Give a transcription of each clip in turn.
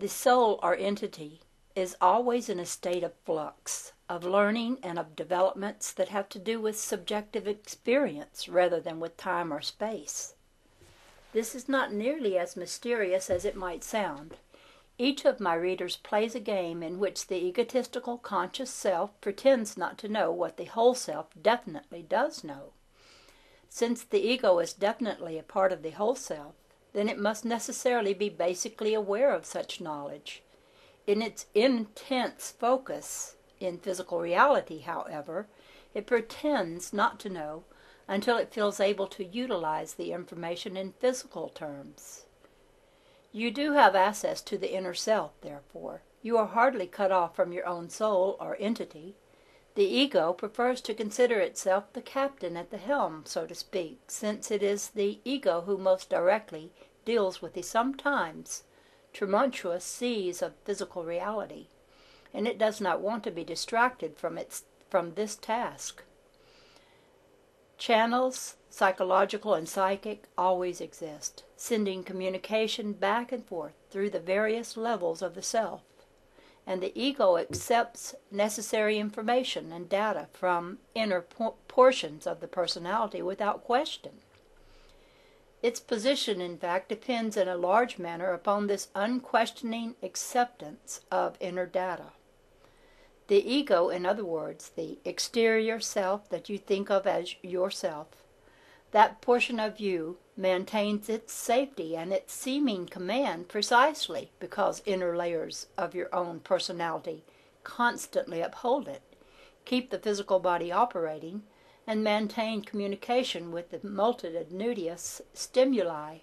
The soul or entity is always in a state of flux, of learning and of developments that have to do with subjective experience rather than with time or space. This is not nearly as mysterious as it might sound. Each of my readers plays a game in which the egotistical conscious self pretends not to know what the whole self definitely does know. Since the ego is definitely a part of the whole self, then it must necessarily be basically aware of such knowledge. In its intense focus in physical reality, however, it pretends not to know until it feels able to utilize the information in physical terms. You do have access to the inner self, therefore. You are hardly cut off from your own soul or entity. The ego prefers to consider itself the captain at the helm, so to speak, since it is the ego who most directly deals with the sometimes tumultuous seas of physical reality, and it does not want to be distracted from this task. Channels, psychological and psychic, always exist, sending communication back and forth through the various levels of the self, and the ego accepts necessary information and data from inner portions of the personality without question. Its position, in fact, depends in a large manner upon this unquestioning acceptance of inner data. The ego, in other words, the exterior self that you think of as yourself, that portion of you maintains its safety and its seeming command precisely because inner layers of your own personality constantly uphold it, keep the physical body operating, and maintain communication with the multitudinous stimuli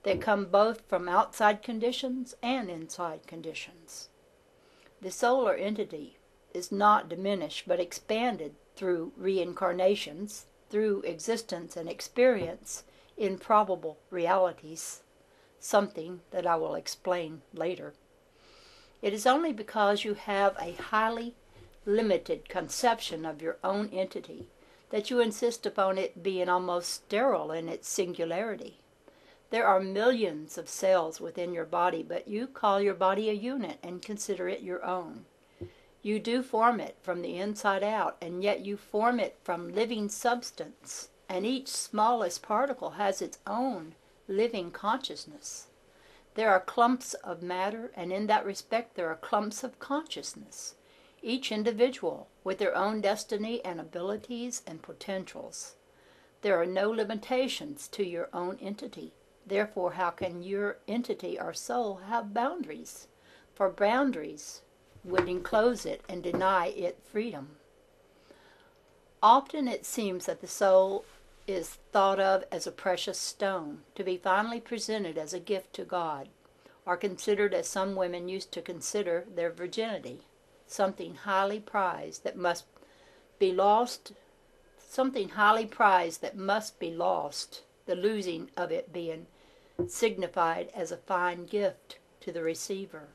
that come both from outside conditions and inside conditions. The soul or entity is not diminished but expanded through reincarnations, through existence and experience in probable realities, something that I will explain later. It is only because you have a highly limited conception of your own entity that you insist upon it being almost sterile in its singularity. There are millions of cells within your body, but you call your body a unit and consider it your own. You do form it from the inside out, and yet you form it from living substance, and each smallest particle has its own living consciousness. There are clumps of matter, and in that respect there are clumps of consciousness, each individual with their own destiny and abilities and potentials. There are no limitations to your own entity. Therefore, how can your entity or soul have boundaries? For boundaries would enclose it and deny it freedom. Often it seems that the soul is thought of as a precious stone, to be finally presented as a gift to God, or considered as some women used to consider their virginity, something highly prized that must be lost, the losing of it being signified as a fine gift to the receiver.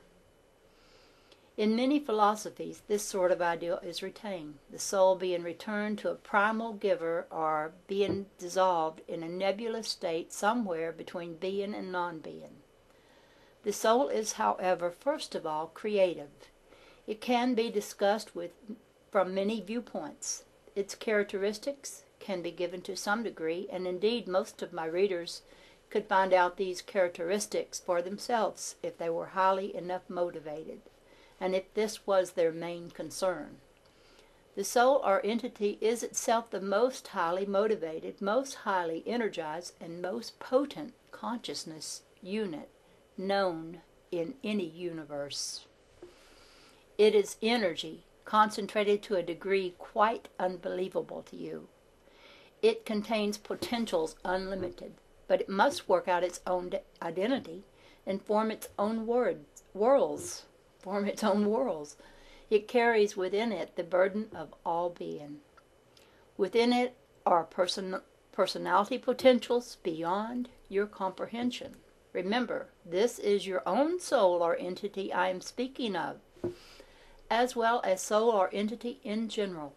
In many philosophies, this sort of ideal is retained, the soul being returned to a primal giver or being dissolved in a nebulous state somewhere between being and non-being. The soul is, however, first of all, creative. It can be discussed from many viewpoints. Its characteristics can be given to some degree, and indeed most of my readers could find out these characteristics for themselves if they were highly enough motivated, and if this was their main concern. The soul or entity is itself the most highly motivated, most highly energized, and most potent consciousness unit known in any universe. It is energy concentrated to a degree quite unbelievable to you. It contains potentials unlimited, but it must work out its own identity and form its own worlds. It carries within it the burden of all being. Within it are personality potentials beyond your comprehension. Remember, this is your own soul or entity I am speaking of, as well as soul or entity in general.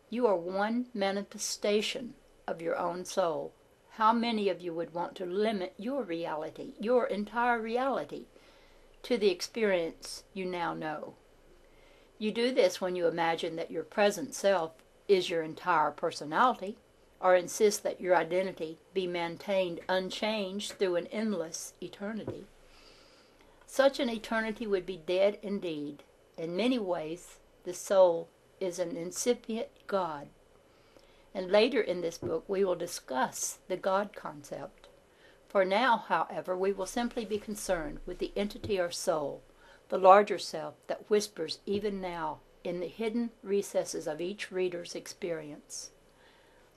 You are one manifestation of your own soul. How many of you would want to limit your reality, your entire reality, to the experience you now know. You do this when you imagine that your present self is your entire personality, or insist that your identity be maintained unchanged through an endless eternity. Such an eternity would be dead indeed. In many ways, the soul is an incipient God. And later in this book we will discuss the God concept. For now, however, we will simply be concerned with the entity or soul, the larger self that whispers even now in the hidden recesses of each reader's experience.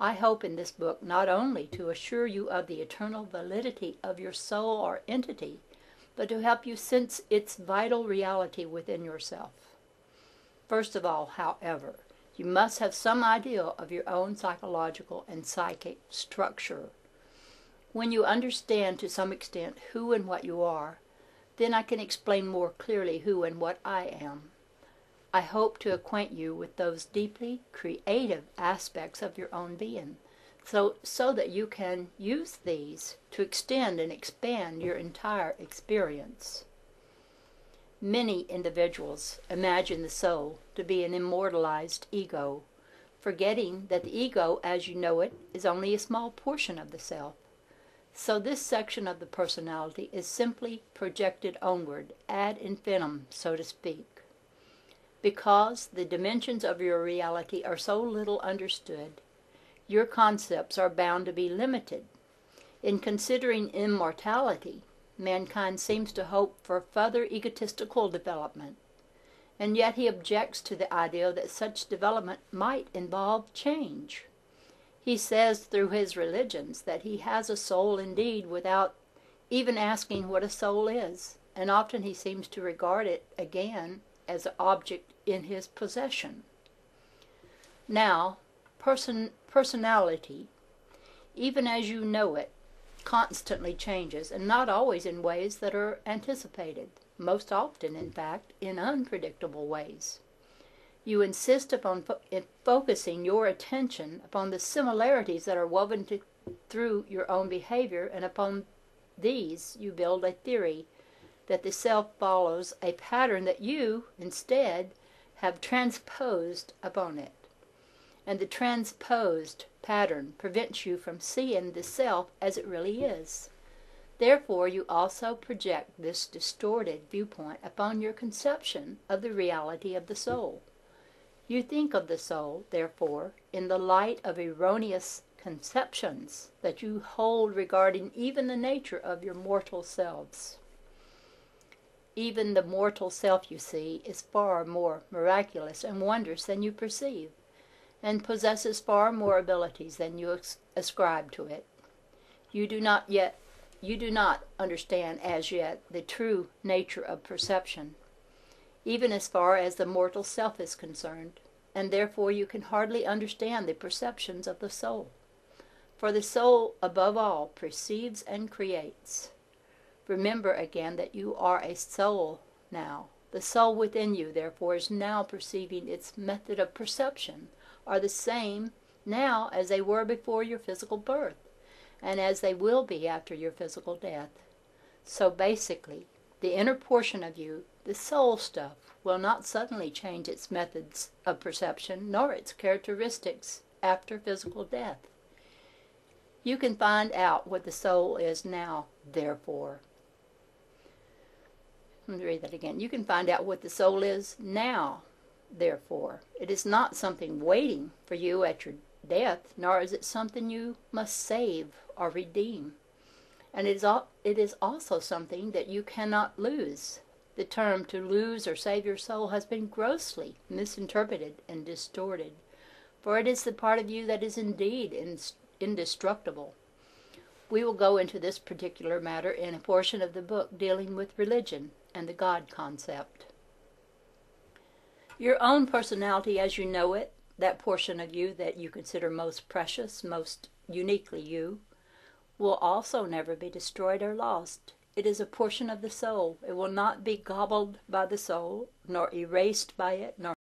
I hope in this book not only to assure you of the eternal validity of your soul or entity, but to help you sense its vital reality within yourself. First of all, however, you must have some idea of your own psychological and psychic structure. When you understand to some extent who and what you are, then I can explain more clearly who and what I am. I hope to acquaint you with those deeply creative aspects of your own being, so that you can use these to extend and expand your entire experience. Many individuals imagine the soul to be an immortalized ego, forgetting that the ego, as you know it, is only a small portion of the self. So this section of the personality is simply projected onward, ad infinitum, so to speak. Because the dimensions of your reality are so little understood, your concepts are bound to be limited. In considering immortality, mankind seems to hope for further egotistical development, and yet he objects to the idea that such development might involve change. He says through his religions that he has a soul indeed without even asking what a soul is, and often he seems to regard it again as an object in his possession. Now, personality, even as you know it, constantly changes, and not always in ways that are anticipated, most often, in fact, in unpredictable ways. You insist upon focusing your attention upon the similarities that are woven through your own behavior, and upon these you build a theory that the self follows a pattern that you, instead, have transposed upon it. And the transposed pattern prevents you from seeing the self as it really is. Therefore, you also project this distorted viewpoint upon your conception of the reality of the soul. You think of the soul, therefore, in the light of erroneous conceptions that you hold regarding even the nature of your mortal selves. Even the mortal self, you see, is far more miraculous and wondrous than you perceive, and possesses far more abilities than you ascribe to it. You do not understand as yet the true nature of perception, even as far as the mortal self is concerned, and therefore you can hardly understand the perceptions of the soul. For the soul, above all, perceives and creates. Remember again that you are a soul now. The soul within you, therefore, is now perceiving. Its method of perception are the same now as they were before your physical birth, and as they will be after your physical death. So basically, the inner portion of you, the soul stuff, will not suddenly change its methods of perception nor its characteristics after physical death. You can find out what the soul is now, therefore. Let me read that again. You can find out what the soul is now, therefore. It is not something waiting for you at your death, nor is it something you must save or redeem. And it is also something that you cannot lose. The term to lose or save your soul has been grossly misinterpreted and distorted, for it is the part of you that is indeed indestructible. We will go into this particular matter in a portion of the book dealing with religion and the God concept. Your own personality as you know it, that portion of you that you consider most precious, most uniquely you, will also never be destroyed or lost. It is a portion of the soul. It will not be gobbled by the soul, nor erased by it, nor